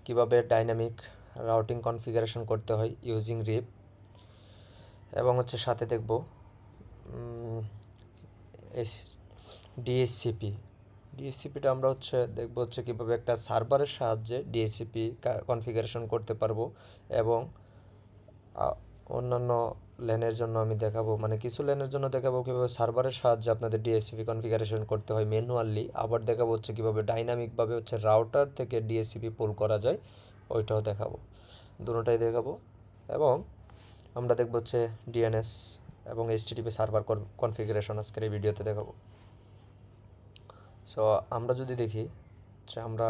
কিভাবে dynamic routing configuration করতে হয় ইউজিং রিপ, এবং সাথে দেখব ডিএসসিপি। ডিএসসিপিটা আমরা দেখব কীভাবে একটা সার্ভারের সাহায্যে ডিএসসিপি কনফিগারেশন করতে পারবো, এবং অন্যান্য ল্যানের জন্য আমি দেখাবো, মানে কিছু ল্যানের জন্য দেখাবো কীভাবে সার্ভারের সাহায্যে আপনাদের ডিএসসিপি কনফিগারেশন করতে হয় ম্যানুয়ালি। আবার দেখাবো কীভাবে ডাইনামিকভাবে রাউটার থেকে ডিএসসিপি পুল করা যায়, ওইটাও দেখাবো, দুটোটাই দেখাবো। এবং আমরা দেখব ডিএনএস এবং এইচটিটিপি সার্ভার কনফিগারেশন আজকের এই ভিডিওতে দেখাবো। সো আমরা যদি দেখি আমরা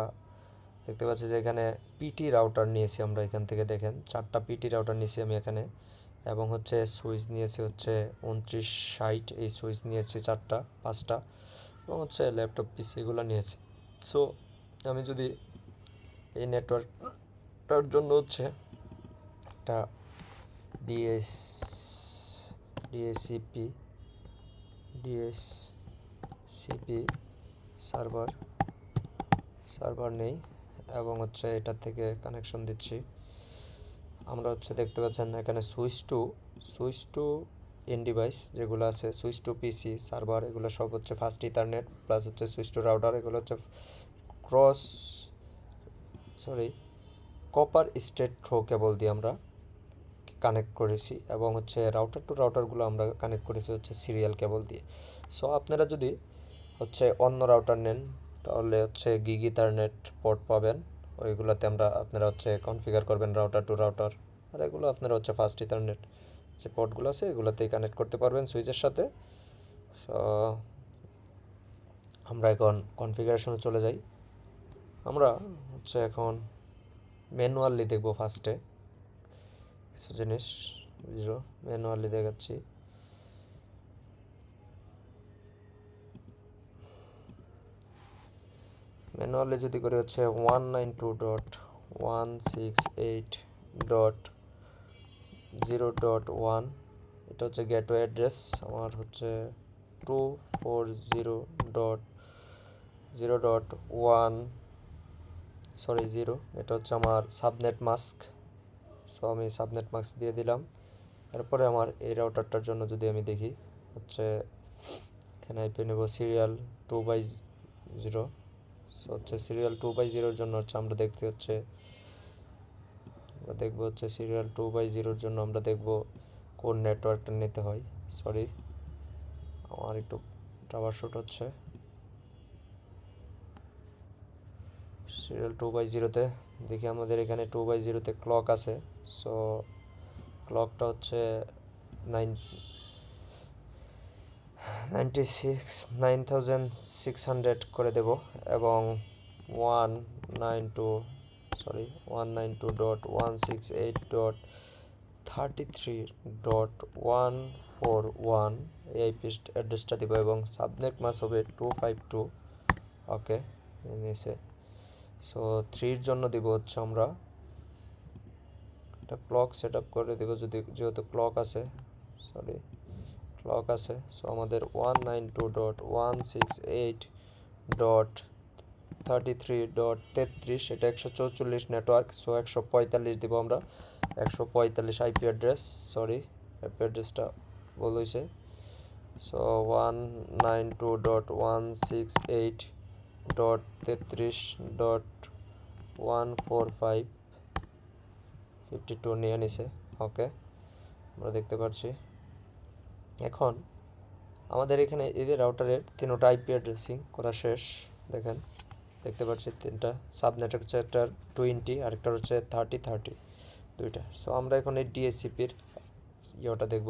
দেখতে পাচ্ছি যে এখানে পিটি রাউটার নিয়েছি আমরা, এখান থেকে দেখেন 4টা পিটি রাউটার নিয়েছি আমি এখানে, এবং সুইচ নিয়েছি 2960, এই সুইচ নিয়েছি 4টা 5টা, এবং ল্যাপটপ পিসি এগুলো নিয়েছি। সো আমি যদি এই নেটওয়ার্কটার জন্য একটা ডিএসসিপি সার্ভার নেই, এবং এটার থেকে কানেকশন দিচ্ছি। আমরা দেখতে পাচ্ছেন এখানে সুইচ টু এন ডিভাইস যেগুলো আছে, সুইচ টু পিসি সার্ভার, এগুলো সব fast ethernet plus switch to router, এগুলো কপার স্ট্রেট থ্রো কেবল দিয়ে আমরা কানেক্ট করেছি, এবং রাউটার টু রাউটারগুলো আমরা কানেক্ট করেছি সিরিয়াল কেবল দিয়ে। সো আপনারা যদি অন্য রাউটার নেন তাহলে গিগ ইথারনেট পোর্ট পাবেন, ওইগুলোতে আপনারা কনফিগার করবেন রাউটার টু রাউটার, আর এগুলো আপনারা ফাস্ট ইথারনেট যে পোর্টগুলো আছে এগুলোতেই কানেক্ট করতে পারবেন সুইচের সাথে। সো আমরা এখন কনফিগারেশনে চলে যাই। আমরা এখন ম্যানুয়ালি দেখব, ফার্স্টে কিছু জিনিস ম্যানুয়ালি দেখাচ্ছি। ম্যানুয়ালি যদি করে 192.168.0.1, এটা গেটওয়ে অ্যাড্রেস। আমার 240.0.1 0, এটা আমার সাবনেট মাস্ক। সো আমি সাবনেট মাস্ক দিয়ে দিলাম। এরপরে আমার এই রাউটারটার জন্য যদি আমি দেখি এখানে আইপি নেব সিরিয়াল 2/0। সো সিরিয়াল 2/0-র জন্য আমরা দেখতে দেখব সিরিয়াল 2/0-র জন্য আমরা দেখব কোন নেটওয়ার্কটা নিতে হয়। সরি, আমার একটু টাওয়ার শট হচ্ছে। সিরিয়াল 2/0-তে দেখি আমাদের এখানে 2/0-তে ক্লক আছে। সো ক্লকটা 9600 করে দেব, এবং 192.168.33.141 এই আইপি অ্যাড্রেসটা দেব, এবং সাবনেট মাস হবে 252। ওকে, নিচে। সো 3-র জন্য দিব আমরা একটা ক্লক সেট আপ করে দেব, যেহেতু ক্লক আছে। সো আমাদের 192.168.33.33, এটা 144 নেটওয়ার্ক। সো 145 দিব আমরা, 145 আইপি অ্যাড্রেস। সরি, আইপি অ্যাড্রেসটা ভুল হয়েছে। সো 192.168.33.14552 নিয়ে নিছে। ওকে, আমরা দেখতে পাচ্ছি। এখন আমাদের এখানে এদের রাউটারের 3টা আইপি অ্যাড্রেসিং করা শেষ। দেখতে পাচ্ছি 3টা সাবনেট একটা 20, আরেকটা 30 দুইটা। সো আমরা এখন এই ডিএসসিপির ইয়েটা দেখব।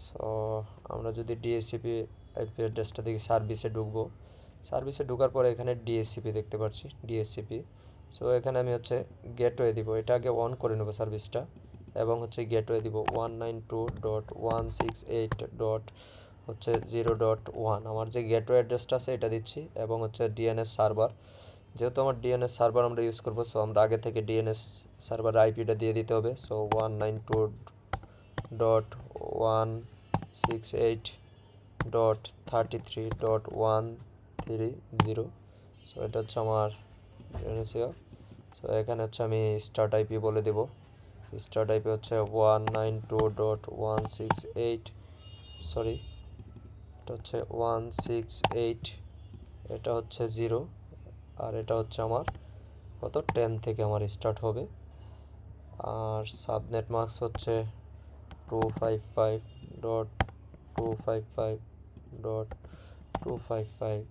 সো আমরা যদি ডিএসসিপি আইপি অ্যাড্রেসটা দেখি, সার্ভিসে ঢুকবো। সার্ভিসে ঢোকার পরে এখানে ডিএসসিপি দেখতে পাচ্ছি, ডিএসসিপি। সো এখানে আমি গেটওয়ে দিব, এটা আগে অন করে নেব সার্ভিসটা, এবং গেটওয়ে দিব 192.168.0.1। আমার যে গেটওয়ে অ্যাড্রেসটা আছে এটা দিচ্ছি, এবং ডিএনএস সার্ভার, যেহেতু আমার ডিএনএস সার্ভার আমরা ইউজ করবো, সো আমরা আগে থেকে ডিএনএস সার্ভার আইপিটা দিয়ে দিতে হবে। সো 192.168.33.130। সো এটা আমার ডিএনএস। সো এখানে হচ্ছে আমি স্টার্ট আইপি বলে দেব। স্টার্ট আইপি হচ্ছে 192.168, সরি এটা হচ্ছে 168, এটা হচ্ছে 0, আর এটা হচ্ছে আমার কত 10 থেকে আমার স্টার্ট হবে। আর সাবনেট মাস্ক হচ্ছে 255.255.255,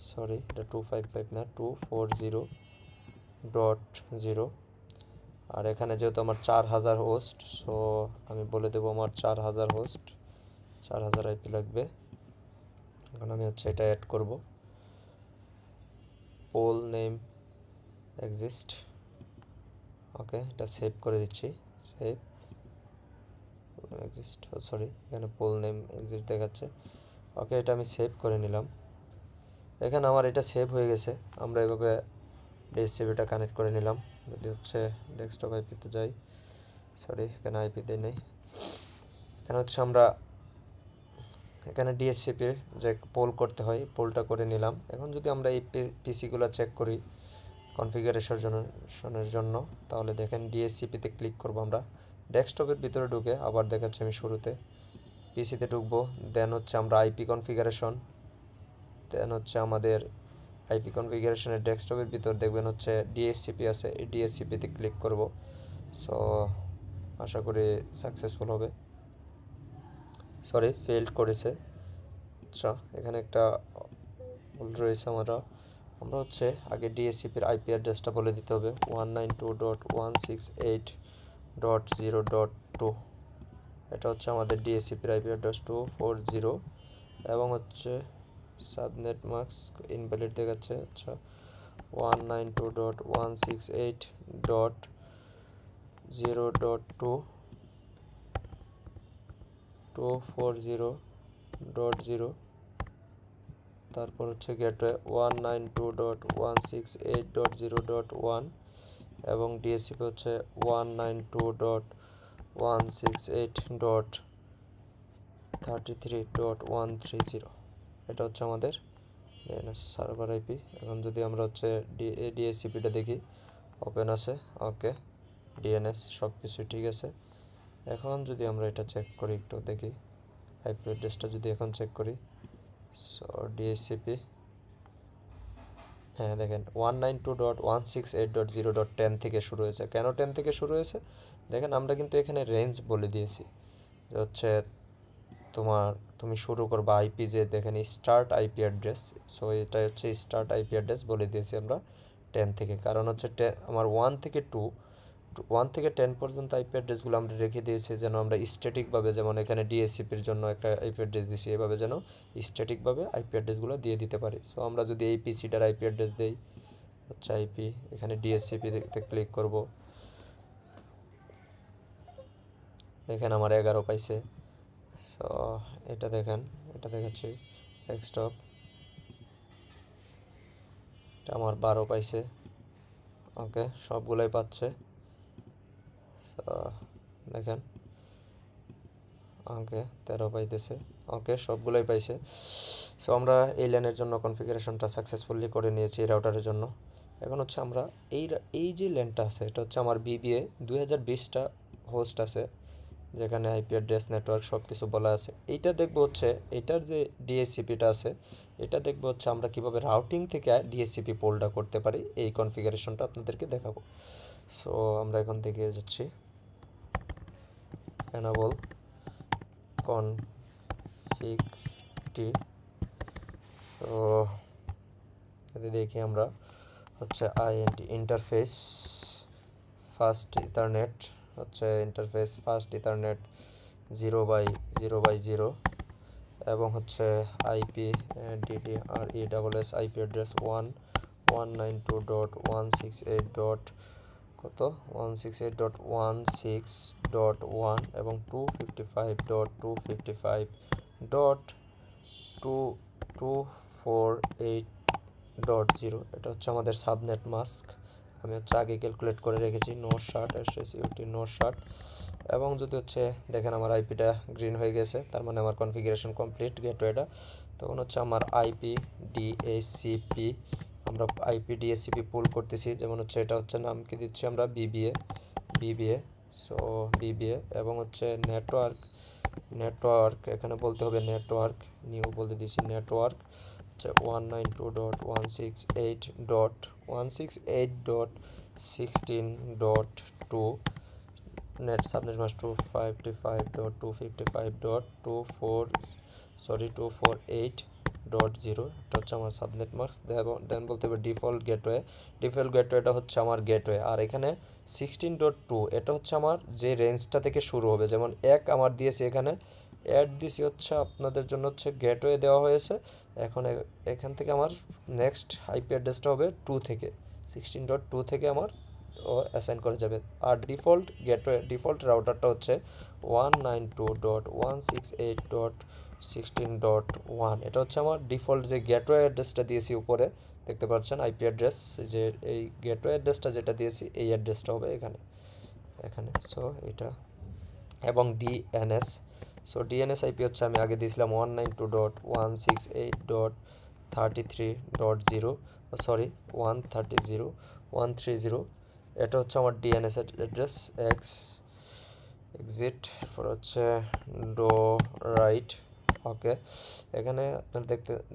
সরি এটা 255 না, 240.0। আর এখানে যেহেতু আমার 4000 হোস্ট, সো আমি বলে দেবো আমার 4000 হোস্ট, 4000 আইপি লাগবে। এখন আমি হচ্ছে এটা অ্যাড করব, পোল নেম এক্সিস্ট। ওকে, এটা সেভ করে দিচ্ছি, সেভ এক্সিস্ট, সরি এখানে পোল নেম এক্সিস্ট দেখাচ্ছে। ওকে, এটা আমি সেভ করে নিলাম। এখানে আমার এটা সেভ হয়ে গেছে। আমরা এভাবে ডিএসসিপিটা কানেক্ট করে নিলাম। যদি হচ্ছে ডেস্কটপ আইপিতে যাই, সরি এখানে আইপিতে নেই, এখানে হচ্ছে আমরা এখানে ডিএসসিপির যে পোল করতে হয় পোলটা করে নিলাম। এখন যদি আমরা এই পিসিগুলো চেক করি কনফিগারেশনের জন্য, তাহলে দেখেন ডিএসসিপিতে ক্লিক করব আমরা, ডেস্কটপের ভিতরে ঢুকে আবার দেখাচ্ছি আমি শুরুতে পিসিতে ঢুকবো, দেন হচ্ছে আমরা আইপি কনফিগারেশন, দেন হচ্ছে আমাদের আইপি কনফিগারেশনের ডেস্কটপের ভিতর দেখবেন হচ্ছে ডিএসসিপি আছে, এই ডিএসসিপিতে ক্লিক করব। সো আশা করি সাকসেসফুল হবে, সরি ফেল্ড করেছে। আচ্ছা, এখানে একটা ভুল রয়েছে। আমরা হচ্ছে আগে ডিএসসিপির আইপি অ্যাড্রেসটা বলে দিতে হবে 192.168.0.2, এটা হচ্ছে আমাদের ডিএসসিপির আইপি অ্যাড্রেস 240, এবং হচ্ছে সাবনেট মাস্ক ইনভ্যালিড দেখাচ্ছে। আচ্ছা, 192.168.0.2 240.0, তারপর হচ্ছে গেটওয়ে 192.168.0.1, এবং ডিএসসিপি হচ্ছে 192.168.33.130, এটা হচ্ছে আমাদের সার্ভার আইপি। এখন যদি আমরা হচ্ছে ডিএসসিপিটা দেখি, ওপেন আছে, ওকে ডিএনএস সব কিছু ঠিক আছে। এখন যদি আমরা এটা চেক করি, একটু দেখি আইপি অ্যাড্রেসটা যদি এখন চেক করি, সো ডিএসসিপি, হ্যাঁ দেখেন 192.168.0.10 থেকে শুরু হয়েছে। কেন 10 থেকে শুরু হয়েছে দেখেন, আমরা কিন্তু এখানে রেঞ্জ বলে দিয়েছি যে হচ্ছে তুমি শুরু করবা আইপি, যে দেখেন স্টার্ট আইপি অ্যাড্রেস, সো এটা হচ্ছে স্টার্ট আইপি অ্যাড্রেস বলে দিয়েছি আমরা 10 থেকে, কারণ হচ্ছে আমার 1 থেকে 10 পর্যন্ত আইপি অ্যাড্রেসগুলো আমরা রেখে দিয়েছি যেন আমরা স্ট্যাটিকভাবে, যেমন এখানে ডিএসসিপির জন্য একটা আইপি অ্যাড্রেস দিয়েছি, এভাবে যেন স্ট্যাটিকভাবে আইপি অ্যাড্রেসগুলো দিয়ে দিতে পারি। সো আমরা যদি এই পিসিটার আইপি অ্যাড্রেস দেই হচ্ছে আইপি, এখানে ডিএসসিপিতে ক্লিক করব, দেখেন আমার 11 পাইছে। সো এটা দেখেন, এটা দেখাচ্ছি ডেস্কটপ, এটা আমার 12 পাইছে। ওকে, সবগুলোই পাচ্ছে, দেখেন ওকে 13 পাইতেছে, ওকে সবগুলোই পাইছে। সো আমরা এই ল্যানের জন্য কনফিগারেশনটা সাকসেসফুলি করে নিয়েছি এই রাউটারের জন্য। এখন হচ্ছে আমরা এই যে ল্যানটা আছে, এটা হচ্ছে আমার বিবিএ 2020টা হোস্ট আছে, যেখানে আইপি অ্যাড্রেস নেটওয়ার্ক সব কিছু বলা আছে। এইটা দেখবো হচ্ছে এটার যে ডিএসসিপিটা আছে, এটা দেখবো হচ্ছে আমরা কিভাবে রাউটিং থেকে ডিএসসিপি পোলটা করতে পারি, এই কনফিগারেশনটা আপনাদেরকে দেখাবো। সো আমরা এখন দেখে যাচ্ছি enable config t। সো যদি দেখি আমরা হচ্ছে ইন্টারফেস ফাস্ট ইথারনেট, হচ্ছে ইন্টারফেস ফাস্ট ইথারনেট 0/0/0, এবং হচ্ছে আইপি DDRESS আইপি অ্যাড্রেস 192.168. কত 168.16.1 এবং 255.255.248.0, এটা হচ্ছে আমাদের সাবনেট মাস্ক। আমি হচ্ছে আগে ক্যালকুলেট করে রেখেছি, no shut SSUT no shut. এবং যদি হচ্ছে দেখেন আমার আইপিটা গ্রিন হয়ে গেছে, তার মানে আমার কনফিগারেশন কমপ্লিট গেটওয়েটা। তখন হচ্ছে আমার আইপি ডিএসসিপি আমরা আইপি ডিএসসিপি পুল করতেছি, যেমন হচ্ছে এটা হচ্ছে নাম কি দিচ্ছি আমরা বিবিএ। সো বিবিএ এবং হচ্ছে নেটওয়ার্ক এখানে বলতে হবে নেটওয়ার্ক, নিউ বলতে দিচ্ছি নেটওয়ার্ক হচ্ছে 192.168.168.16.2 নেট সাবনেট মাস্ক 255.255.248.0 এটা হচ্ছে আমার সাবনেট মাস্ক। দেন বলতে হবে ডিফল্ট গেটওয়েটা হচ্ছে আমার গেটওয়ে। আর এখানে 16.2 এটা হচ্ছে আমার যে রেঞ্জটা থেকে শুরু হবে, যেমন আমার দিয়েছি এখানে অ্যাড দিছি হচ্ছে আপনাদের জন্য হচ্ছে গেটওয়ে দেওয়া হয়েছে। এখন এখান থেকে আমার নেক্সট আইপি অ্যাড্রেসটা হবে 2 থেকে 16.2 থেকে আমার অ্যাসাইন করা যাবে। আর ডিফল্ট রাউটারটা হচ্ছে 192.168.16.1। এটা হচ্ছে আমার ডিফল্ট যে গেটওয়ে অ্যাড্রেসটা দিয়েছি উপরে দেখতে পাচ্ছেন আইপি অ্যাড্রেস, যে এই গেটওয়ে অ্যাড্রেসটা যেটা দিয়েছি এই অ্যাড্রেসটা হবে এখানে। সো এটা এবং ডিএনএস। সো ডিএনএস আইপি হচ্ছে আমি আগে দিয়েছিলাম 192.168.33.0 130. এটা হচ্ছে আমার ডিএনএস অ্যাড্রেস এক্সিট ফর হচ্ছে ডো রাইট। ওকে, এখানে আপনারা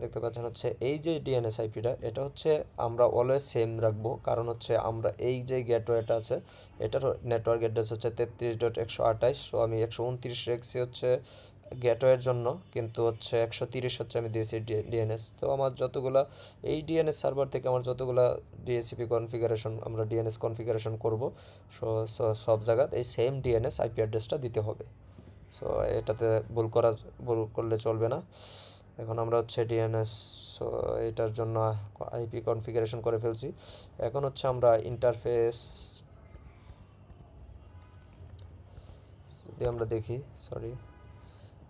দেখতে পাচ্ছেন হচ্ছে এই যে ডিএনএস আইপিটা এটা হচ্ছে আমরা অলওয়েজ সেম রাখবো, কারণ হচ্ছে আমরা এই যে গেটওয়েটা আছে এটার নেটওয়ার্ক অ্যাড্রেস হচ্ছে 33.128। সো আমি 129 রেখেছি হচ্ছে গেটওয়ের জন্য, কিন্তু হচ্ছে 130 হচ্ছে আমি দিয়েছি ডিএনএস। তো আমার যতগুলা এই ডিএনএস সার্ভার থেকে আমার যতগুলা ডিএসসিপি কনফিগারেশন আমরা ডিএনএস কনফিগারেশন করব, সব জায়গায় এই সেম ডিএনএস আইপি অ্যাড্রেসটা দিতে হবে। সো এটাতে ভুল করলে চলবে না। এখন আমরা হচ্ছে ডিএনএস, সো এটার জন্য আইপি কনফিগারেশন করে ফেলছি। এখন হচ্ছে আমরা ইন্টারফেস যদি আমরা দেখি,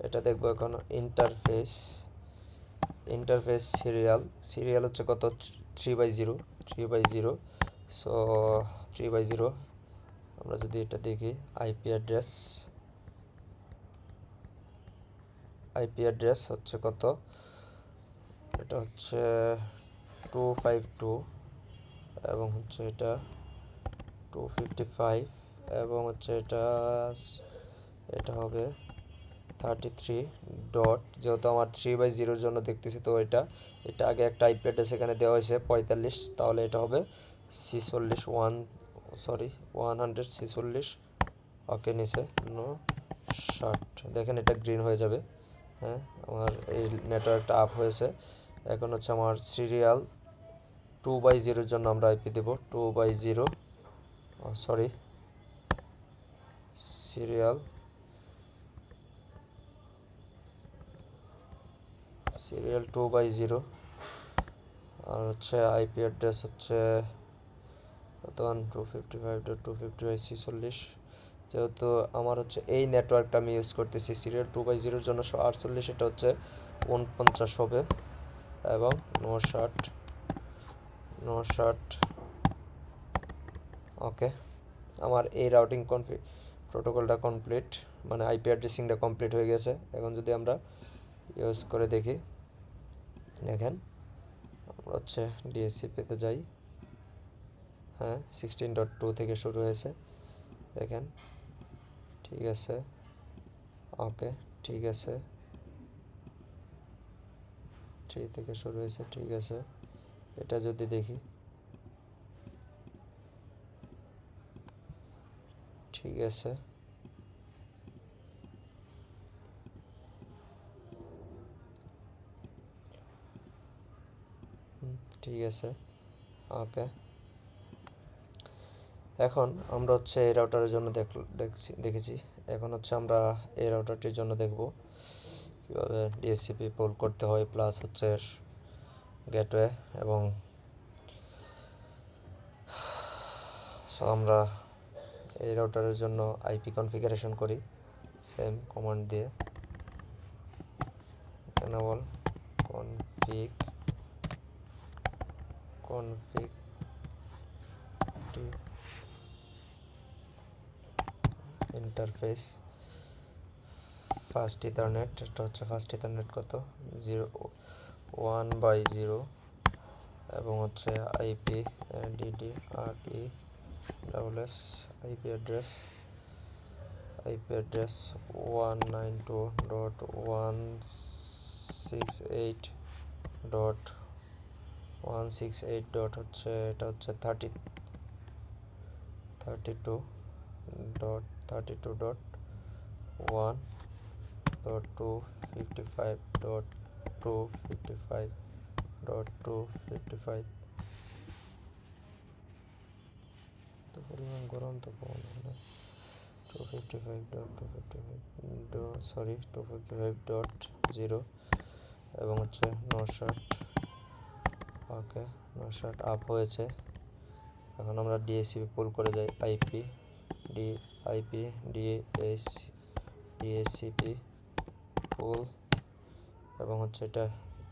এটা দেখবো এখন ইন্টারফেস সিরিয়াল হচ্ছে কত 3/0। সো 3/0 আমরা যদি এটা দেখি আইপি অ্যাড্রেস হচ্ছে কত, এটা হচ্ছে 252 এবং হচ্ছে এটা 255 এবং হচ্ছে এটা হবে 33 ডট, যেহেতু আমার 3/0 জন্য দেখতেছি তো এটা আগে একটা আইপি অ্যাড্রেস এখানে দেওয়া হয়েছে 45, তাহলে এটা হবে 146 ওকে নিচে 60। দেখেন এটা গ্রিন হয়ে যাবে। হ্যাঁ, আমার এই নেটওয়ার্কটা আপ হয়েছে। এখন হচ্ছে আমার সিরিয়াল 2/0 জন্য আমরা আইপি দেব 2/0 সিরিয়াল 2/0। আর হচ্ছে আইপি অ্যাড্রেস হচ্ছে বর্তমান 255.255/46। যেহেতু আমার হচ্ছে এই নেটওয়ার্কটা আমি ইউজ করতেছি সিরিয়াল 2/0 জন্য 148, এটা হচ্ছে 49 হবে এবং 960। ওকে, আমার এই রাউটিং প্রোটোকলটা কমপ্লিট, মানে আইপি অ্যাড্রেসিংটা কমপ্লিট হয়ে গেছে। এখন যদি আমরা ইউজ করে দেখি, দেখেন আমরা হচ্ছে ডিএসসিপিতে যাই। হ্যাঁ, 16.2 থেকে শুরু হয়েছে, দেখেন ঠিক আছে। ওকে, ঠিক আছে, 3 থেকে শুরু হয়েছে, ঠিক আছে। এটা যদি দেখি, ঠিক আছে, ঠিক আছে। ওকে, এখন আমরা হচ্ছে এই রাউটারের জন্য দেখেছি। এখন হচ্ছে আমরা এই রাউটারটির জন্য দেখব কীভাবে ডিএসসিপি পুল করতে হয়, প্লাস হচ্ছে গেটওয়ে। এবং সো আমরা এই রাউটারের জন্য আইপি কনফিগারেশন করি সেম কমান্ড দিয়ে, enable config interface fast ethernet. এটা হচ্ছে ফাস্ট ইথারনেট কত 1/0 এবং হচ্ছে IP DD R E double S IP address 192.168.168 হচ্ছে এটা হচ্ছে 32.255.255.255. তো পরিমাণ গরম তো পাবো না 255.255 এবং হচ্ছে 59 ওকে 59 আপ হয়েছে। এখন আমরা ডিএসসিপি পুল করে যাই আইপি ডিএসসিপি পুল এবং হচ্ছে এটা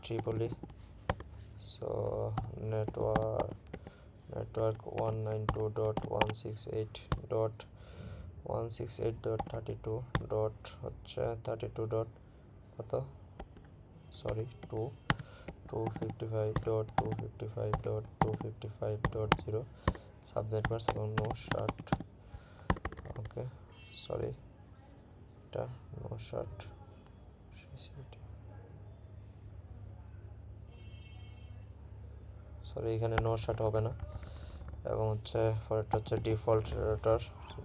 ট্রিপলি সো নেটওয়ার্ক 192.168.168.32 ডট হচ্ছে 32 ডট কত সরি 255.255.255.0 সাবনেট মাস্ক এবং নো শার্ট ওকে সরি এটা নো শার্ট সরি এখানে নো শার্ট হবে না এবং হচ্ছে পরেরটা হচ্ছে default router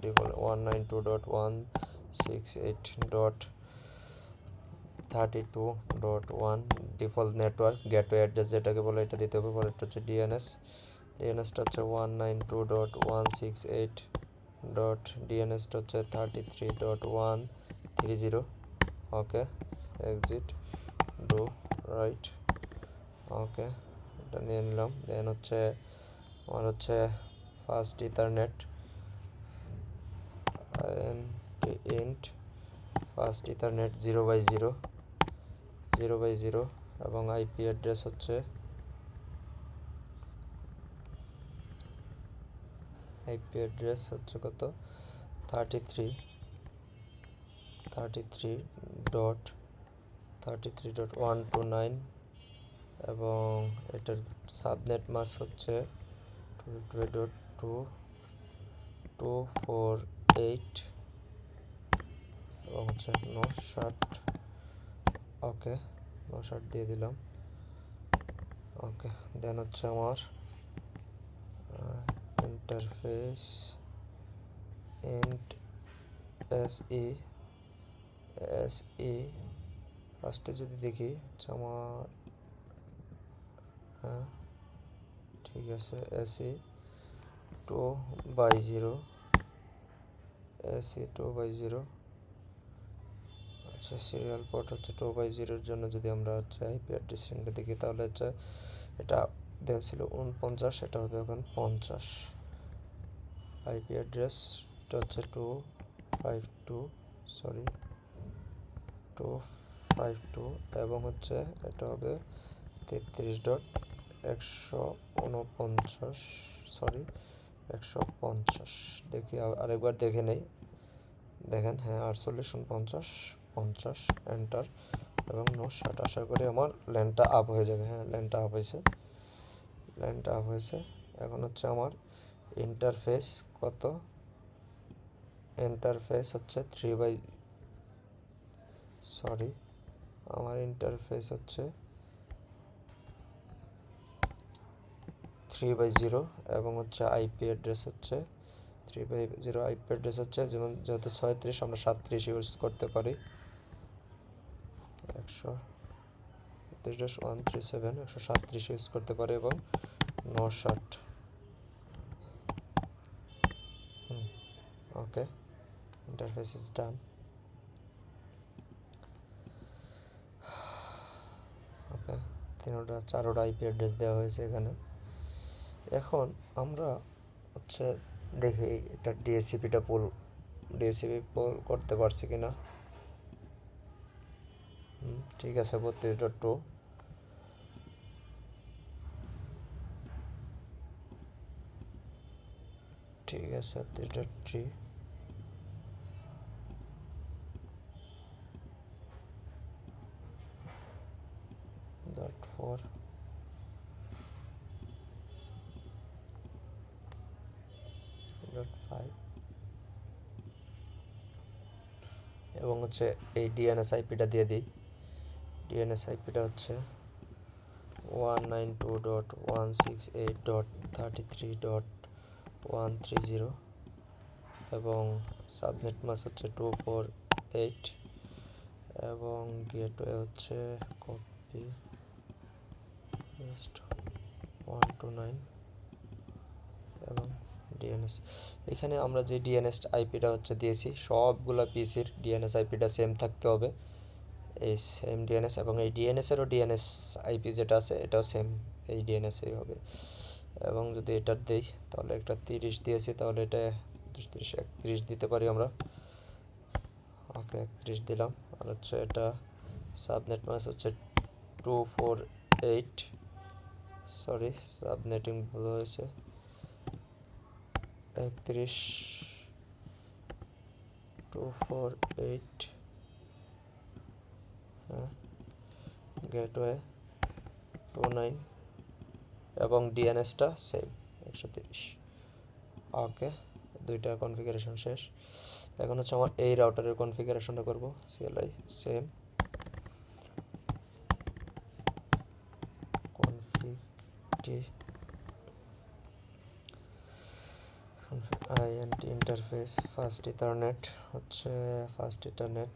default 192.168.32.1 default network gateway address যেটাকে বলে এটা দিতে হবে। পরেরটা হচ্ছে ডিএনএসটা হচ্ছে 192.168 ডিএনএসটা হচ্ছে 33.130 ওকে এক্সিট ডু রাইট ওকে এটা নিয়ে নিলাম। দেন হচ্ছে আমার হচ্ছে ফার্স্ট ইথারনেট ফার্স্ট ইথারনেট 0/0 এবং আইপি অ্যাড্রেস হচ্ছে কত 33.129 এবং এটার সাবনেট মাস্ক হচ্ছে 222.248 এবং হচ্ছে no shut okay no shut দিয়ে দিলাম ওকে। দেন হচ্ছে আমার ইন্টারফেস এসই ফার্স্টে যদি দেখি আমার হ্যাঁ ঠিক আছে এসি 2/0 আচ্ছা সিরিয়াল পোর্ট হচ্ছে 2/0 জন্য যদি আমরা হচ্ছে আইপি অ্যাড্রেসিংটা দেখি তাহলে হচ্ছে এটা দেওয়া ছিল 49 এটা হবে এখন 50 আইপি অ্যাড্রেসটা হচ্ছে 252 এবং হচ্ছে এটা হবে 33.149 দেখি আরেকবার দেখে নেই দেখেন হ্যাঁ 48 49 50 এন্টার এবং নো শার্ট আশা করি আমার ল্যান্ডটা আপ হয়ে যাবে। হ্যাঁ ল্যান্ডটা আপ হয়েছে এখন হচ্ছে আমার ইন্টারফেস কত ইন্টারফেস হচ্ছে 3/0 এবং হচ্ছে আইপি অ্যাড্রেস হচ্ছে 3/0 আইপি অ্যাড্রেস হচ্ছে যেমন যেহেতু 36 আমরা 37 ইউজ করতে পারি 137 ইউজ করতে পারি এবং 59 ওকে ইন্টারফেস ইজ ডান ওকে 4টা আইপি অ্যাড্রেস দেওয়া হয়েছে এখানে। এখন আমরা হচ্ছে দেখি এটা ডিএসসিপি পুল করতে পারছি কিনা ঠিক আছে 32.2 ঠিক আছে 32.3 .4 1.5 এবং হচ্ছে এই ডিএনএস আইপিটা দিয়ে দিই। ডিএনএস আইপিটা হচ্ছে 192.168.33.130 এবং সাবনেট মাস্ক হচ্ছে 248 এবং গেটওয়ে হচ্ছে কপি পেস্ট 129 এবং ডিএনএস। এখানে আমরা যে ডিএনএস আইপিটা হচ্ছে দিয়েছি সবগুলা পিসির ডিএনএস আইপিটা সেম থাকতে হবে, এই সেম ডিএনএস, এবং এই ডিএনএসেরও ডিএনএস আইপি যেটা আছে এটাও সেম এই ডিএনএসই হবে। এবং যদি এটা দেই তাহলে একটা 30 দিয়েছি, তাহলে এটা 31 দিতে পারি আমরা। ওকে 31 দিলাম। আর হচ্ছে এটা সাবনেট মাস্ক হচ্ছে 248, সরি সাবনেটিং ভুল হয়েছে, 31 248, হ্যাঁ গেটওয়ে 29 এবং ডিএনএসটা সেম 130। ওকে, দুইটা কনফিগারেশন শেষ। এখন হচ্ছে আমার এই রাউটারের কনফিগারেশনটা করব। সিএলআই সেম কনফিগটি আইএনটি ইন্টারফেস ফাস্ট ইথারনেট হচ্ছে ফাস্ট ইথারনেট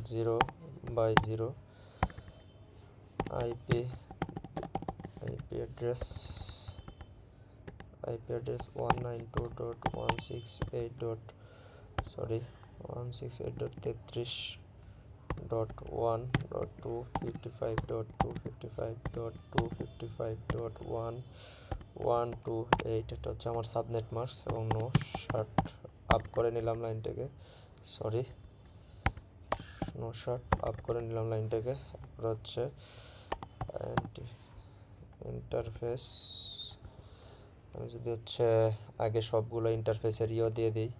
0/0 আইপি অ্যাড্রেস 192.168.255.255.255.128, এটা হচ্ছে আমার সাবনেট মাস্ক এবং নো শার্ট আপ করে নিলাম লাইনটাকে, সরি নো শার্ট আপ করে নিলাম লাইনটাকে। তারপর হচ্ছে ইন্টারফেস, আমি যদি হচ্ছে আগে সবগুলো ইন্টারফেসের ইও দিয়ে দিই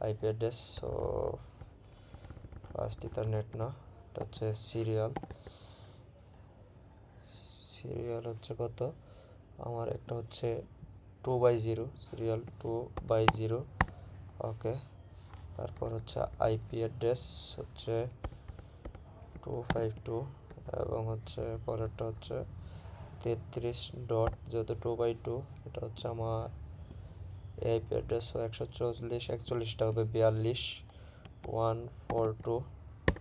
IP address, so fast ethernet না, এটা হচ্ছে সিরিয়াল হচ্ছে কত আমার, একটা হচ্ছে 2/0 সিরিয়াল 2/0। ওকে, তারপর হচ্ছে আইপি অ্যাড্রেস হচ্ছে 252 এবং হচ্ছে পরেরটা হচ্ছে 33 ডট, যেহেতু 2/2 এটা হচ্ছে আমার আইপি অ্যাড্রেস 144 হবে 42 142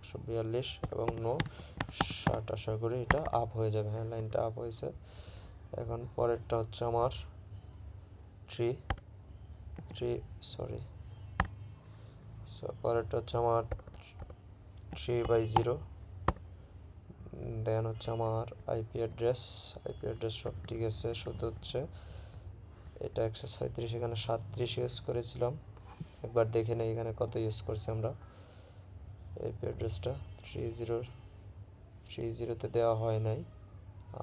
142 এবং নো 60। আশা করি এটা আপ হয়ে যাবে, হ্যাঁ লাইনটা আপ হয়েছে। এখন পরেরটা হচ্ছে আমার 3 পরেরটা হচ্ছে আমার 3/0, দেন হচ্ছে আমার আইপি অ্যাড্রেস সব ঠিক আছে, শুধু হচ্ছে এটা 136, এখানে 37 ইউজ করেছিলাম, একবার দেখে নেই এখানে কত ইউজ করছি আমরা। আইপি অ্যাড্রেসটা 30তে দেওয়া হয় নাই,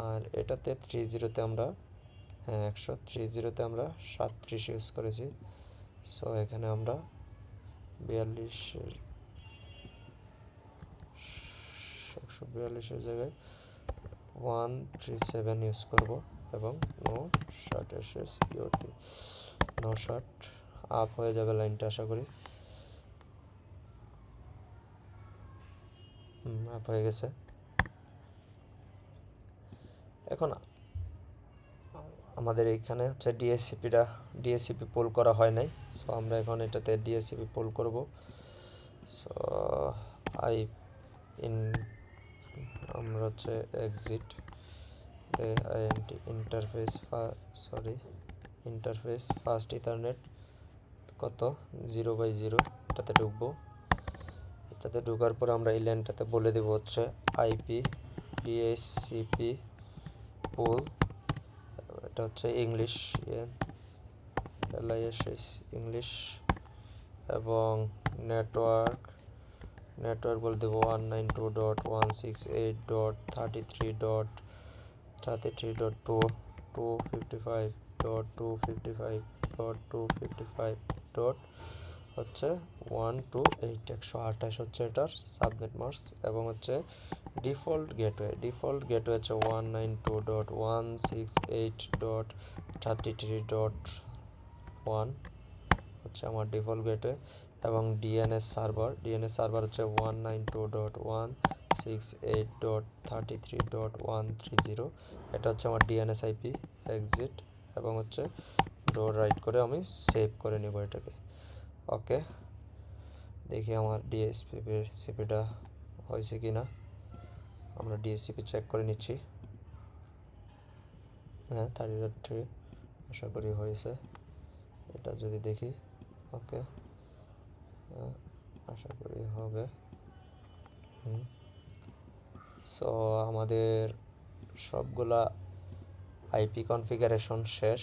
আর এটাতে 30তে আমরা, হ্যাঁ 130তে আমরা 37 ইউজ করেছি। সো এখানে আমরা 142-এর জায়গায় 137 ইউজ করব এবং no shut SSQT, no shut up হয়ে যাবে লাইনটা আশা করি। আপ হয়ে গেছে। এখন আমাদের এইখানে হচ্ছে ডিএসসিপি পুল করা হয় নাই, সো আমরা এখন এটাতে ডিএসসিপি পুল করব। সো আমরা হচ্ছে exit int interface fast ethernet কত 0/0, এটাতে ঢুকবো। এটাতে ঢোকার পর আমরা এই লাইনটাতে বলে দেব হচ্ছে আইপি ডিএসসিপি পুল, এটা হচ্ছে ইংলিশ LISH ইংলিশ, এবং নেটওয়ার্ক বলে দেবো 192.168.33.255.255.255. হচ্ছে 128 128 হচ্ছে এটার সাবনেট মাস্ক, এবং হচ্ছে ডিফল্ট গেটওয়ে হচ্ছে 192.168.33.1 হচ্ছে আমার ডিফল্ট গেটওয়ে এবং ডিএনএস সার্ভার হচ্ছে 192.168.33.130। এটা হচ্ছে আমার ডিএনএস আইপি এক্সিট এবং হচ্ছে ডোর রাইট করে আমি সেভ করে নেব এটাকে। ওকে, দেখি আমার সিপিটা হয়েছে কি না। আমরা ডিএসসিপি চেক করে নিচ্ছি। হ্যাঁ, 30.3 আশা করি হয়েছে। এটা যদি দেখি, ওকে, আশা করি হবে। সো আমাদের সবগুলা আইপি কনফিগারেশন শেষ।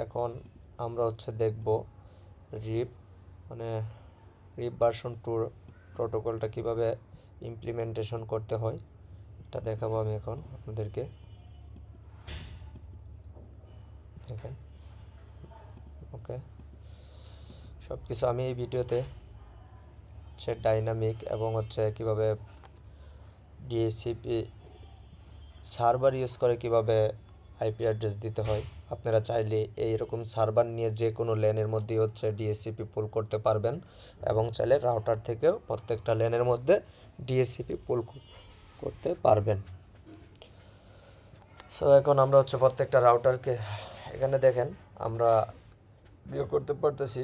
এখন আমরা হচ্ছে দেখব রিপ ভার্সন 2 প্রোটোকলটা কিভাবে ইমপ্লিমেন্টেশন করতে হয় এটা দেখাবো আমি এখন আপনাদেরকে। দেখেন, ওকে, সব কিছু আমি এই ভিডিওতে হচ্ছে ডাইনামিক এবং হচ্ছে কিভাবে ডিএসসিপি সার্ভার ইউজ করে কিভাবে আইপি অ্যাড্রেস দিতে হয়। আপনারা চাইলে এইরকম সার্ভার নিয়ে যে কোনো ল্যানের মধ্যেই হচ্ছে ডিএসসিপি পুল করতে পারবেন এবং চাইলে রাউটার থেকেও প্রত্যেকটা ল্যানের মধ্যে ডিএসসিপি পুল করতে পারবেন। সো এখন আমরা হচ্ছে প্রত্যেকটা রাউটারকে এখানে দেখেন আমরা বিয়োগ করতে পারতেছি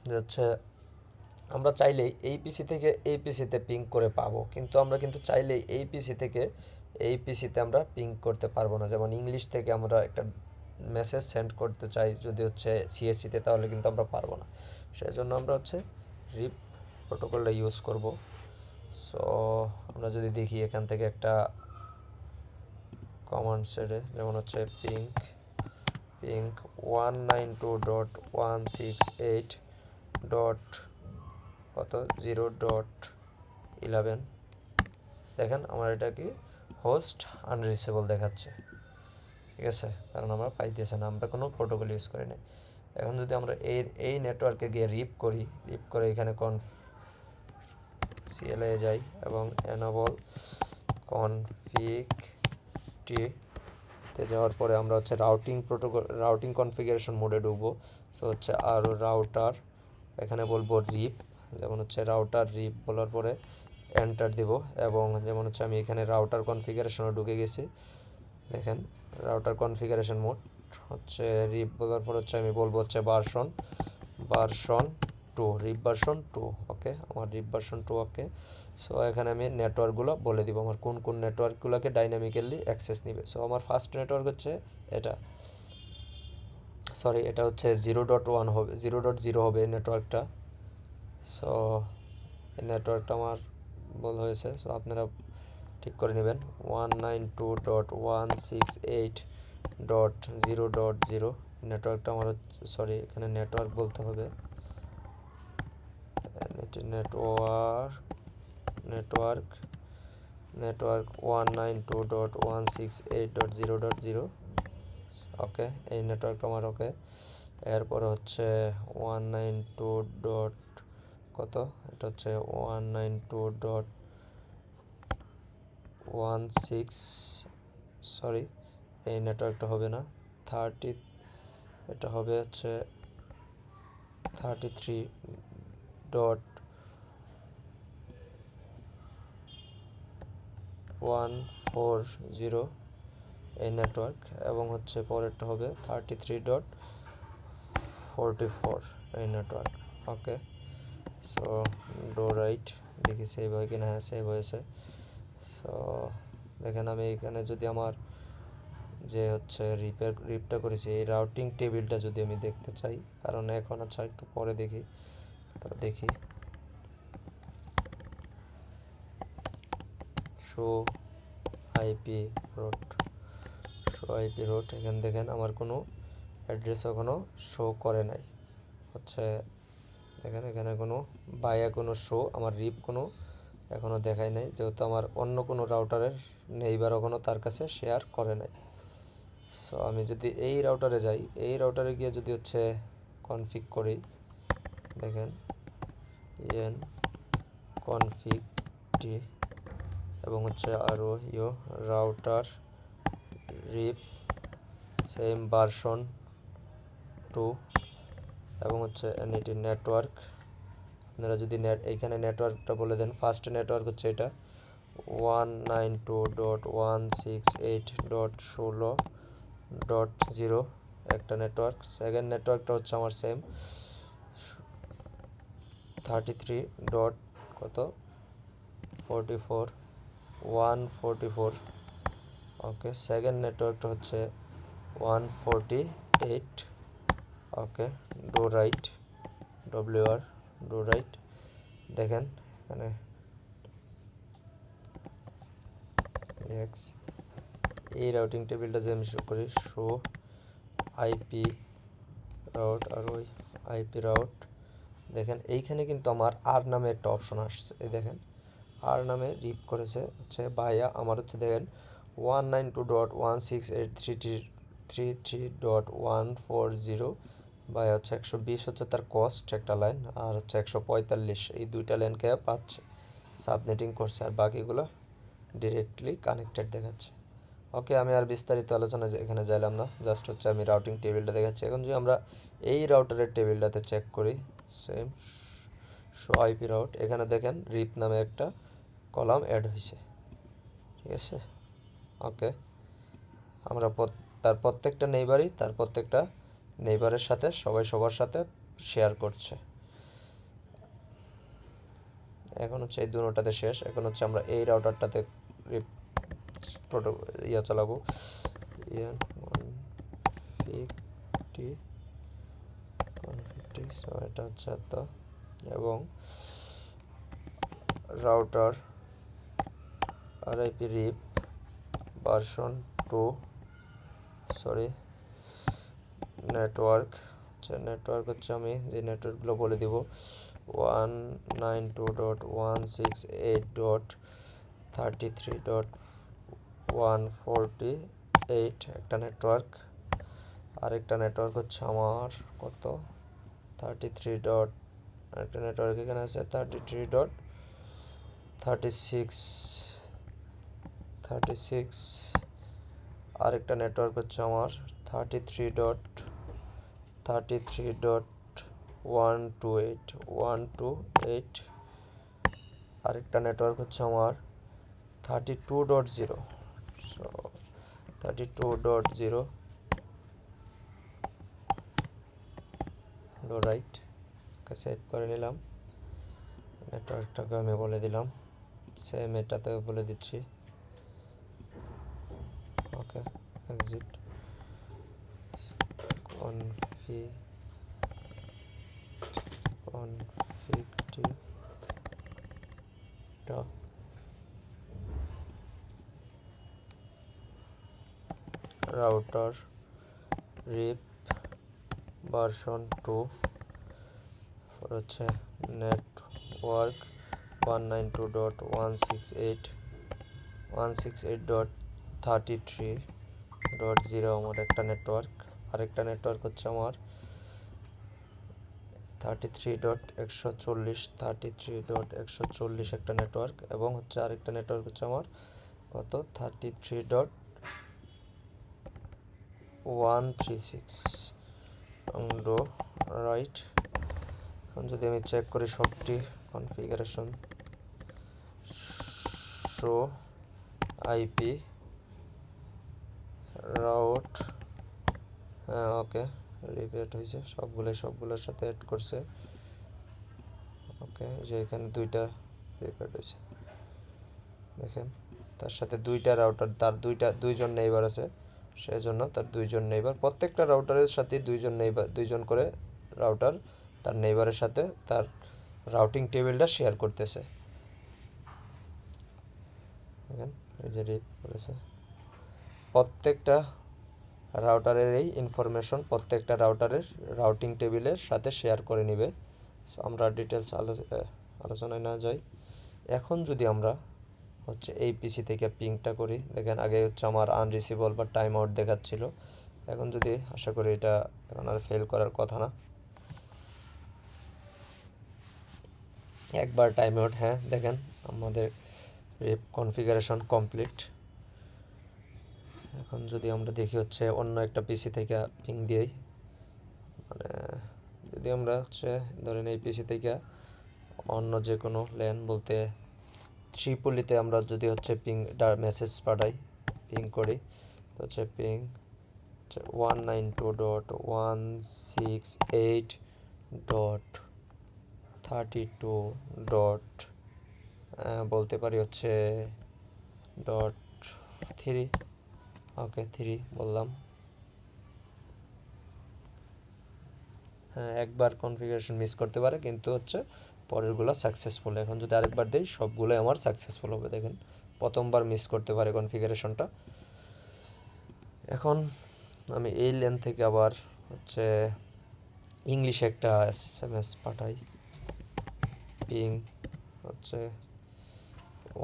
যে হচ্ছে আমরা চাইলেই এই পিসি থেকে এই পিসিতে পিং করে পাবো, কিন্তু আমরা কিন্তু চাইলেই এই পিসি থেকে এই পিসিতে আমরা পিং করতে পারবো না। যেমন ইংলিশ থেকে আমরা একটা মেসেজ সেন্ড করতে চাই যদি হচ্ছে সিএসসিতে, তাহলে কিন্তু আমরা পারবো না। সেই জন্য আমরা হচ্ছে রিপ প্রোটোকলটা ইউজ করব। সো আমরা যদি দেখি এখান থেকে একটা কমান্ড সেটে, যেমন হচ্ছে পিং 192.168 ডট কত 0.11। দেখেন আমার এটা কি হোস্ট আনরিচেবল দেখাচ্ছে, ঠিক আছে, কারণ আমরা পাইতেছি না, আমরা কোনো প্রোটোকল ইউজ করি না। এখন যদি আমরা এই নেটওয়ার্কে গিয়ে রিপ করে এখানে সিএলএ যাই এবং এনেবল কনফিগ তে যাওয়ার পরে আমরা হচ্ছে রাউটিং কনফিগারেশন মোডে ঢুকবো। সো হচ্ছে আর রাউটার, এখানে বলবো রিপ, যেমন হচ্ছে রাউটার রিপ বলার পরে এন্টার দিব এবং যেমন হচ্ছে আমি এখানে রাউটার কনফিগারেশনে ঢুকে গেছি। দেখেন রাউটার কনফিগারেশন মোড হচ্ছে রিপ বলার পর হচ্ছে আমি বলবো হচ্ছে ভার্সন 2, রিপ ভার্সন 2। ওকে, আমার রিপ ভার্সন 2 ওকে। সো এখানে আমি নেটওয়ার্কগুলো বলে দিব আমার কোন কোন নেটওয়ার্কগুলোকে ডাইনামিক্যালি অ্যাক্সেস নেবে। সো আমার ফার্স্ট নেটওয়ার্ক হচ্ছে এটা হচ্ছে 0.1 হবে, 0.0 হবে এই নেটওয়ার্কটা। সো এই নেটওয়ার্কটা আমার ভুল হয়েছে, সো আপনারা ঠিক করে নেবেন। 192.168.0.0 নেটওয়ার্কটা আমার এখানে নেটওয়ার্ক বলতে হবে, নেটওয়ার্ক 192.168.0.0। ওকে, এই নেটওয়ার্কটা আমার ওকে। এরপরে হচ্ছে 192. কত, এটা হচ্ছে 192.16, এই নেটওয়ার্কটা হবে না, 30, এটা হবে হচ্ছে 33.140 এই নেটওয়ার্ক এবং হচ্ছে পরেরটা হবে 33.44 এই network. Okay, so do write, দেখি সেভ হয় কিনা। হ্যাঁ, সেভ হয়েছে। সো দেখেন আমি এখানে যদি আমার যে হচ্ছে রিপটা করেছি এই রাউটিং টেবিলটা যদি আমি দেখতে চাই, কারণ এখন আচ্ছা একটু পরে দেখি, তো দেখি শো আইপি রোড, এখানে দেখেন আমার কোনো অ্যাড্রেস এখনো শো করে নাই। হচ্ছে দেখেন এখানে কোনো কোনো শো আমার রিপ কোনো এখনো দেখায় নাই, যেহেতু আমার অন্য কোনো রাউটারের নেইবার এখনো তার কাছে শেয়ার করে নাই। সো আমি যদি এই রাউটারে যাই, এই রাউটারে গিয়ে যদি হচ্ছে কনফিগ করি, দেখেন এন কনফিগ টি এবং হচ্ছে আরও রাউটার রিপ সেম ভার্সন 2 এবং হচ্ছে এনইটি নেটওয়ার্ক। আপনারা যদি এইখানে নেটওয়ার্কটা বলে দেন, ফার্স্ট নেটওয়ার্ক হচ্ছে এটা 192.168.16.0 একটা নেটওয়ার্ক। সেকেন্ড নেটওয়ার্কটা হচ্ছে আমার সেম 33 ডট কত 44 144। ওকে, সেকেন্ড নেটওয়ার্কটা হচ্ছে 148। Okay, do write WR do write. দেখেন এখানে এই রাউটিং টেবিলটা যে আমি শো করি, শো আইপি রাউট আর ওই আইপি রাউট। দেখেন এইখানে কিন্তু আমার আর নামে একটা অপশন আসছে, এই দেখেন আর নামে রিপ করেছে হচ্ছে ভাইয়া আমার হচ্ছে দেখেন 192.168.33.140 ভাইয়া হচ্ছে 120 হচ্ছে তার কস্ট একটা লাইন, আর হচ্ছে 145 এই দুইটা লাইনকে পাচ্ছে সাবনেটিং করছে, আর বাকিগুলো ডিরেক্টলি কানেক্টেড দেখাচ্ছে। ওকে, আমি আর বিস্তারিত আলোচনা এখানে যাইলাম না, জাস্ট হচ্ছে আমি রাউটিং টেবিলটা দেখাচ্ছি। এখন যদি আমরা এই রাউটারের টেবিলটাতে চেক করি, সেম শো আইপি রাউট, এখানে দেখেন রিপ নামে একটা কলাম অ্যাড হয়েছে, ঠিক আছে। ওকে, আমরা তার প্রত্যেকটা নেইবারই তার প্রত্যেকটা নেইবারের সাথে সবাই সবার সাথে শেয়ার করছে। এখন হচ্ছে এই দুটোটাতে শেষ। এখন হচ্ছে আমরা এই রাউটারটাতে চালাবো 150 এটা হচ্ছে এত, এবং রাউটার আরআইপি রিপ ভার্সন 2 নেটওয়ার্ক হচ্ছে আমি যে নেটওয়ার্কগুলো বলে দিব 192.168.33.148 একটা নেটওয়ার্ক। আরেকটা নেটওয়ার্ক হচ্ছে আমার কত 33 ডট, আরেকটা নেটওয়ার্ক এখানে আছে 33.36 আরেকটা নেটওয়ার্ক হচ্ছে আমার 33.128 আরেকটা নেটওয়ার্ক হচ্ছে আমার 32.0 32.0 রাইট। সেভ করে নিলাম, নেটওয়ার্কটাকে আমি বলে দিলাম, সেম এটাতে বলে দিচ্ছি। ওকে, এক্সিট রাউটার রিপ ভার্সন 2 হচ্ছে নেটওয়ার্ক 192.168.168.33.0 আমার একটা নেটওয়ার্ক। আরেকটা নেটওয়ার্ক হচ্ছে আমার 33.140 একটা নেটওয়ার্ক, এবং হচ্ছে আরেকটা নেটওয়ার্ক হচ্ছে আমার কত 33.136 রাইট। এখন যদি আমি চেক করি সবটি কনফিগারেশন, শো আইপি রাউট, হ্যাঁ ওকে রিপিট হয়েছে, সবগুলোর সাথে অ্যাড করছে। ওকে, যে এখানে দুইটা রিপিট হয়েছে, দেখেন তার সাথে দুইটা রাউটার, তার দুইজন নেইবার আছে, সেজন্য তার দুইজন নেইবার, প্রত্যেকটা রাউটারের সাথে দুইজন করে রাউটার তার নেইবারের সাথে তার রাউটিং টেবিলটা শেয়ার করতেছে। দেখেন এই যে রিপ করেছে, প্রত্যেকটা রাউটারের এই ইনফরমেশন প্রত্যেকটা রাউটারের রাউটিং টেবিলের সাথে শেয়ার করে নিবে। আমরা ডিটেলস আলোচনায় না যাই। এখন যদি আমরা হচ্ছে এই পিসি থেকে পিংটা করি, দেখেন আগে হচ্ছে আমার আনরিসিভেবল বা টাইম আউট দেখাচ্ছিল, এখন যদি আশা করি এটা এখন আর ফেল করার কথা না, একবার টাইম আউট, হ্যাঁ দেখেন আমাদের রিপ কনফিগারেশন কমপ্লিট। এখন যদি আমরা দেখি হচ্ছে অন্য একটা পিসি থেকে পিং দিই, মানে যদি আমরা হচ্ছে ধরেন এই পিসি থেকে অন্য যে কোনো ল্যান বলতে ট্রিপলিতে আমরা যদি হচ্ছে পিং মেসেজ পাঠাই, পিং করি, তো হচ্ছে পিং 192.168.32. বলতে পারি হচ্ছে .3. ওকে 3 বললাম। হ্যাঁ, একবার কনফিগারেশন মিস করতে পারে, কিন্তু হচ্ছে পরেরগুলো সাকসেসফুল। এখন যদি আরেকবার দেই সবগুলোই আমার সাকসেসফুল হবে। দেখেন প্রথমবার মিস করতে পারে কনফিগারেশনটা। এখন আমি এই লেন থেকে আবার হচ্ছে ইংলিশে একটা SMS পাঠাই, পিং হচ্ছে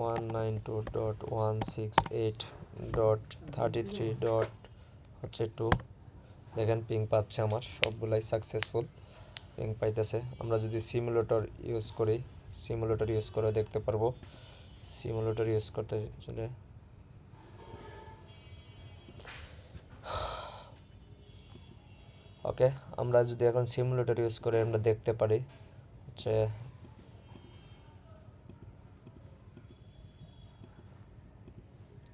192.168.33.2। দেখেন পিং পাচ্ছে, আমার সবগুলাই সাকসেসফুল পিং পাইতেছে। আমরা যদি সিমুলেটর ইউজ করি, সিমুলেটর ইউজ করে দেখতে পারবো। সিমুলেটর ইউজ করতে চলে ওকে, আমরা যদি এখন সিমুলেটর ইউজ করে আমরা দেখতে পারি হচ্ছে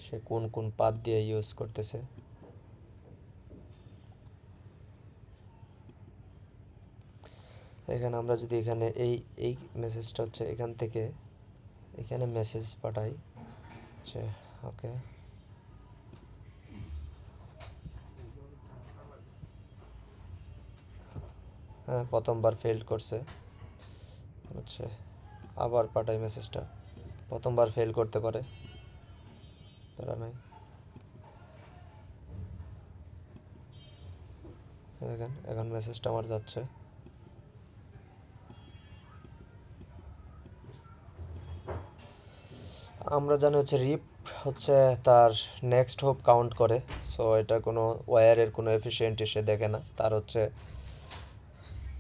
সে কোন কোন পাথ দিয়ে ইউজ করতেছে। এখানে আমরা যদি এখানে এই মেসেজটা হচ্ছে এখান থেকে এখানে মেসেজ পাঠাই হচ্ছে ওকে, হ্যাঁ প্রথমবার ফেল করছে হচ্ছে, আবার পাঠাই মেসেজটা, প্রথমবার ফেল করতে পারে, তারা নাই। দেখেন এখন মেসেজটা আমার যাচ্ছে। আমরা জানি হচ্ছে রিপ হচ্ছে তার নেক্সট হোপ কাউন্ট করে, সো এটা কোনো ওয়্যারের কোনো এফিশিয়েন্ট এসে দেখে না, তার হচ্ছে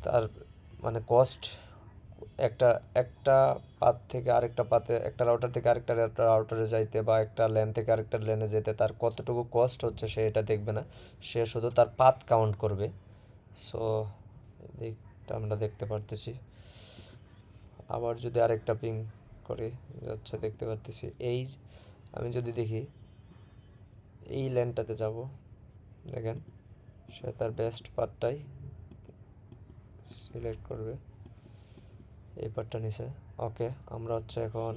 তার মানে কস্ট একটা একটা পাথ থেকে আরেকটা পাথে, একটা রাউটার থেকে আরেকটা রাউটারে যাইতে বা একটা ল্যান থেকে আরেকটা ল্যানে যেতে তার কতটুকু কস্ট হচ্ছে সে এটা দেখবে না, সে শুধু তার পাথ কাউন্ট করবে। সো দিকটা আমরা দেখতে পারতেছি। আবার যদি আরেকটা পিং করে যাচ্ছে দেখতে পারতেছি। এই আমি যদি দেখি এই ল্যানটাতে যাব, দেখেন সে তার বেস্ট পাথটাই সিলেক্ট করবে, এই পার্টটা নিচে। ওকে, আমরা হচ্ছে এখন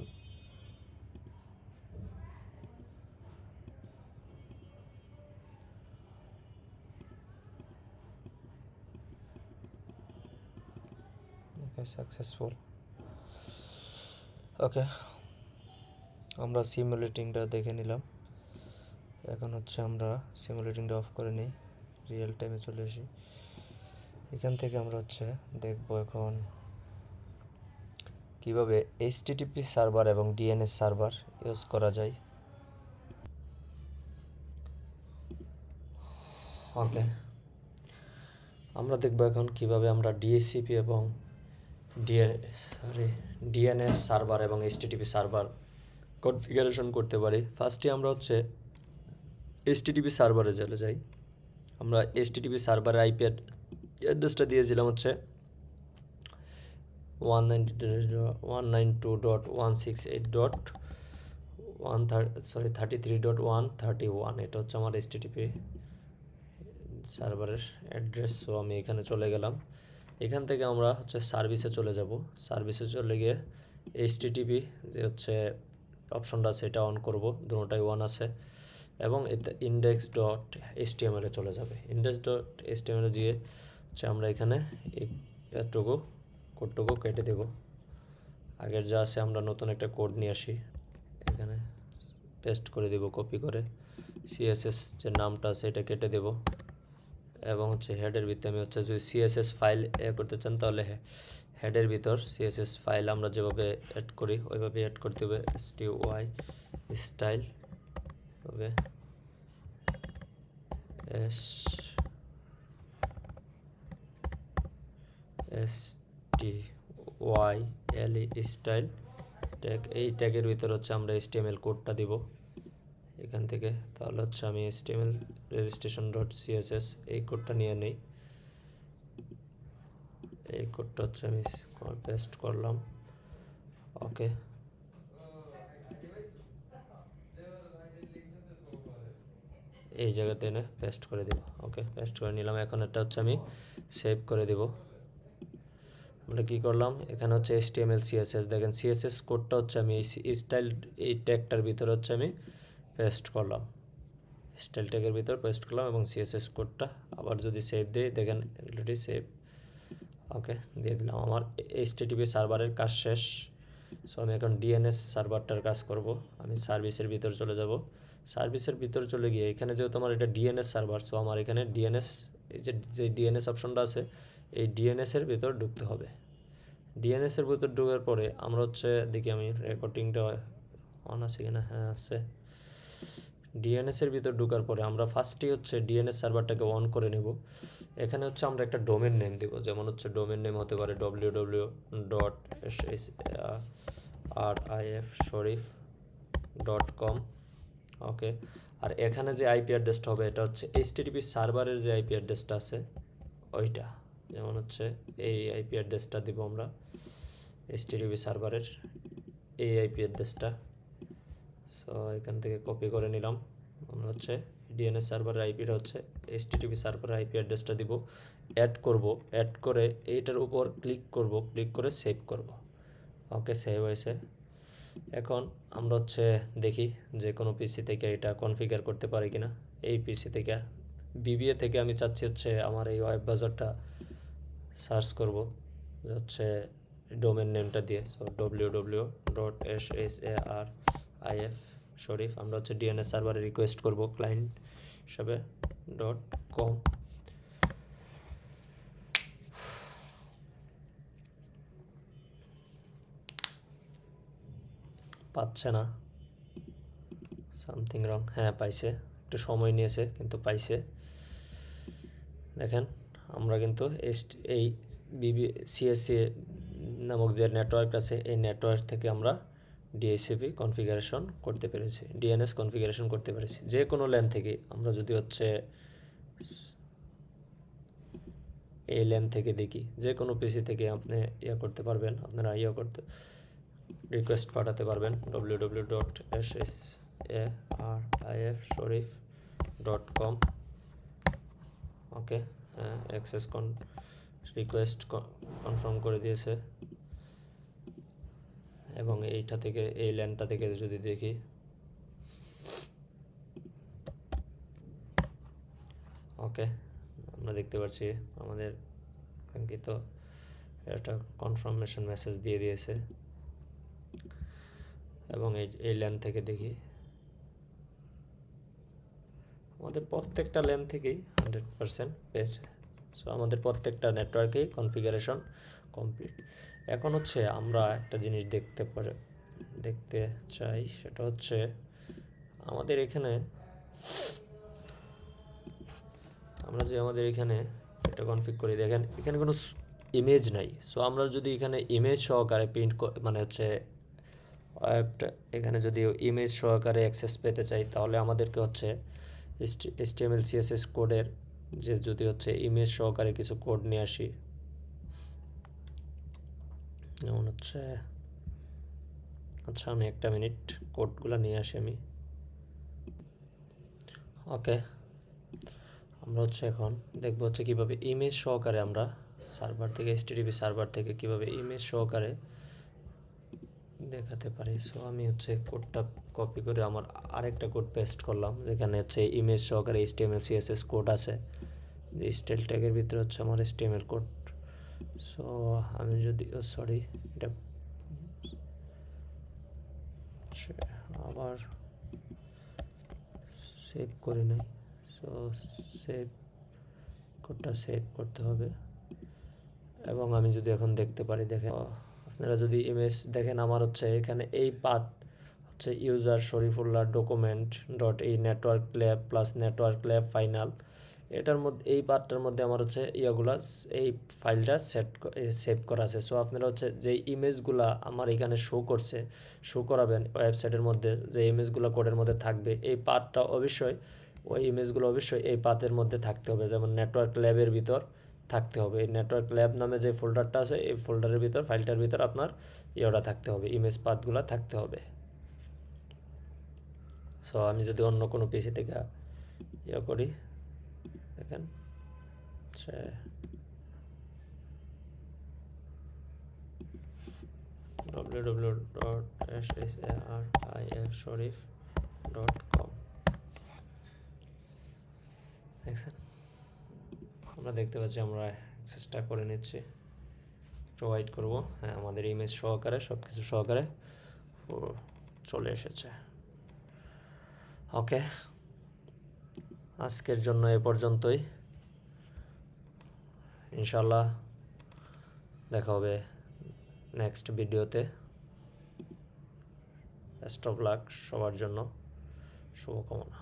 সাকসেসফুল। ওকে, আমরা সিমুলেটিংটা দেখে নিলাম। এখন হচ্ছে আমরা সিমুলেটিংটা অফ করে নিই, রিয়েল টাইমে চলে আসি। এখান থেকে আমরা হচ্ছে দেখব এখন কিভাবে HTTP সার্ভার এবং DNS সার্ভার ইউজ করা যায়। ওকে, আমরা দেখব এখন কিভাবে আমরা DHCP এবং DNS সার্ভার এবং HTTP সার্ভার কনফিগারেশন করতে পারি। ফার্স্টে আমরা হচ্ছে HTTP সার্ভারে চলে যাই। আমরা HTTP সার্ভারের IP অ্যাড্রেসটা দিয়েছিলাম হচ্ছে 192.168.33.131। এটা হচ্ছে আমার HTTP সার্ভারের অ্যাড্রেস। সো আমি এখানে চলে গেলাম। এখান থেকে আমরা হচ্ছে সার্ভিসে চলে যাব। সার্ভিসে চলে গিয়ে HTTP যে হচ্ছে অপশনটা আছে এটা অন করব, দুটোটাই অন আছে। এবং এটা index.html এ চলে যাবে। index.html এ গিয়ে হচ্ছে আমরা এখানে এতটুকু কোডটুকু কেটে দেব। আগের যা আছে আমরা নতুন একটা কোড নিয়ে আসি, এখানে পেস্ট করে দেব কপি করে। CSS যে নামটা আছে এটা কেটে দেব, এবং হচ্ছে হেডের ভিতরে আমি হচ্ছে যদি CSS ফাইল করতে চান তাহলে হেডের ভিতর CSS ফাইল আমরা যেভাবে অ্যাড করি ওইভাবে অ্যাড করতে হবে। STY স্টাইল হবে STYLE স্টাইল ট্যাগ। এই ট্যাগের ভিতর হচ্ছে আমরা HTML কোডটা দিব এখান থেকে। তাহলে হচ্ছে আমি HTML registration.css এই কোডটা নিয়ে নেই। এই কোডটা হচ্ছে আমি পেস্ট করলাম। ওকে, এই জায়গাতে এনে পেস্ট করে দেব। ওকে, পেস্ট করে নিলাম। এখন এটা হচ্ছে আমি সেভ করে দেব। আমরা কি করলাম, এখানে হচ্ছে HTML CSS, দেখেন CSS কোডটা হচ্ছে আমি এই স্টাইল এই ট্যাগটার ভিতরে হচ্ছে আমি পেস্ট করলাম, স্টাইল ট্যাগের ভিতর পেস্ট করলাম এবং CSS কোডটা আবার যদি সেভ দিই, দেখেন অলরেডি সেভ। ওকে, দিয়ে দিলাম। আমার HTTP সার্ভারের কাজ শেষ। সো আমি এখন DNS সার্ভারটার কাজ করব। আমি সার্ভিসের ভিতর চলে যাব। সার্ভিসের ভিতর চলে গিয়ে এখানে যেহেতু আমার এটা DNS সার্ভার, সো আমার এখানে DNS, এই যে DNS অপশনটা আছে, এই DNS এর ভিতর ঢুকতে হবে। DNS এর ভিতর ঢোকার পরে আমরা হচ্ছে দেখি আমি রেকর্ডিংটা অন আছে কিনা, হ্যাঁ আছে। DNS এর ভিতর ঢোকার পরে আমরা ফার্স্টেই হচ্ছে DNS সার্ভারটাকে অন করে নেব। এখানে হচ্ছে আমরা একটা ডোমেন নেম দেব, যেমন হচ্ছে ডোমেন নেম হতে পারে www.rifsharif.com। ওকে, আর এখানে যে আইপি অ্যাড্রেসটা হবে এটা হচ্ছে HTTP সার্ভারের যে আইপি অ্যাড্রেসটা আছে ওইটা, যেমন হচ্ছে এই আইপি অ্যাড্রেসটা দিব আমরা, HTTP সার্ভারের এই আইপি অ্যাড্রেসটা। সো এখান থেকে কপি করে নিলাম। আমরা হচ্ছে DNS সার্ভারের আইপিটা হচ্ছে HTTP সার্ভারের আইপি অ্যাড্রেসটা দিব, অ্যাড করব, অ্যাড করে এইটার উপর ক্লিক করব, ক্লিক করে সেভ করব। ওকে, সেভ হয়েছে। এখন আমরা হচ্ছে দেখি যে কোনো পিসি থেকে এটা কনফিগার করতে পারি কিনা। এই পিসি থেকে বিবিএ থেকে আমি চাচ্ছি হচ্ছে আমার এই ওয়েব ব্রাউজারটা সার্চ করব হচ্ছে ডোমেন নেমটা দিয়ে। সো www.sharif আমরা হচ্ছে DNS সার্ভারে রিকোয়েস্ট করব ক্লায়েন্ট হিসাবে .com। পাচ্ছে না, সামথিং রং। হ্যাঁ পাইছে, একটু সময় নিয়েছে কিন্তু পাইছে। দেখেন আমরা কিন্তু এই CSC নামক যে নেটওয়ার্ক আছে এই নেটওয়ার্ক থেকে আমরা DHCP কনফিগারেশন করতে পেরেছি, DNS কনফিগারেশন করতে পেরেছি যে কোনো ল্যান থেকে। আমরা যদি হচ্ছে এই ল্যান থেকে দেখি, যে কোনো পিসি থেকে আপনি করতে পারবেন, আপনারা করতে রিকোয়েস্ট পাঠাতে পারবেন www.sharif.com। ওকে, অ্যাক্সেস রিকোয়েস্ট কনফার্ম করে দিয়েছে। এবং এইটা থেকে এই ল্যানটা থেকে যদি দেখি, ওকে আমরা দেখতে পাচ্ছি আমাদের কাঙ্ক্ষিত একটা কনফার্মেশন মেসেজ দিয়ে দিয়েছে। এবং এই ল্যান থেকে দেখি আমাদের প্রত্যেকটা ল্যান থেকেই 100% পেয়েছে। সো আমাদের প্রত্যেকটা নেটওয়ার্কেই কনফিগারেশন কমপ্লিট। এখন হচ্ছে আমরা একটা জিনিস দেখতে চাই, সেটা হচ্ছে আমাদের এখানে আমাদের এখানে এটা কনফিগ করি, দেখেন এখানে কোনো ইমেজ নাই। সো আমরা যদি এখানে ইমেজ সহকারে প্রিন্ট মানে হচ্ছে এখানে যদি ইমেজ সহকারে অ্যাক্সেস পেতে চাই, তাহলে আমাদেরকে হচ্ছে HTML CSS কোডের যে যদি হচ্ছে ইমেজ সহকারে কিছু কোড নিয়ে আসি, যেমন হচ্ছে আচ্ছা আমি একটা মিনিট কোডগুলো নিয়ে আসি আমি। ওকে, আমরা হচ্ছে এখন দেখবো হচ্ছে কীভাবে ইমেজ সহকারে আমরা সার্ভার থেকে HTTP সার্ভার থেকে কীভাবে ইমেজ সহকারে দেখাতে পারি। সো আমি হচ্ছে কোডটা কপি করে আমার আরেকটা কোড পেস্ট করলাম, যেখানে হচ্ছে ইমেজ সহকারে HTML CSS কোড আছে, যে স্টাইল ট্যাগের ভিতরে হচ্ছে আমার HTML কোড। সো আমি যদি সরি এটা আবার সেভ করে নেই। সো কোডটা সেভ করতে হবে। এবং আমি যদি এখন দেখতে পারি, দেখেন আপনারা যদি ইমেজ দেখেন, আমার হচ্ছে এখানে এই পাথ হচ্ছে ইউজার শরীফুল্লাহ ডকুমেন্ট ডট এই network lab plus network lab final, এটার মধ্যে এই পার্টটার মধ্যে আমার হচ্ছে এই ফাইলটা সেভ করা আছে। সো আপনারা হচ্ছে যে ইমেজগুলা আমার এখানে শো করাবেন ওয়েবসাইটের মধ্যে, যে ইমেজগুলো কোডের মধ্যে থাকবে, এই পার্টটা অবশ্যই ওই ইমেজগুলো অবশ্যই এই পাথের মধ্যে থাকতে হবে। যেমন নেটওয়ার্ক ল্যাবের ভিতর থাকতে হবে। এই নেটওয়ার্ক ল্যাব নামে যে ফোল্ডারটা আছে এই ফোল্ডারের ভিতর ফাইলটার ভিতর আপনার ইয়েটা থাকতে হবে, ইমেজ পাথগুলো থাকতে হবে। সো আমি যদি অন্য কোনো পিসি থেকে ইয়ে করি, দেখেন www.sharifsharif.com দেখছেন, আমরা দেখতে পাচ্ছি আমরা অ্যাক্সেসটা করে নিচ্ছি, প্রোভাইড করব। হ্যাঁ, আমাদের ইমেজ সহকারে সব কিছু সহকারে চলে এসেছে। ওকে, আজকের জন্য এ পর্যন্তই। ইনশাল্লাহ দেখা হবে নেক্সট ভিডিওতে। বেস্ট অফ লাক সবার জন্য, শুভকামনা।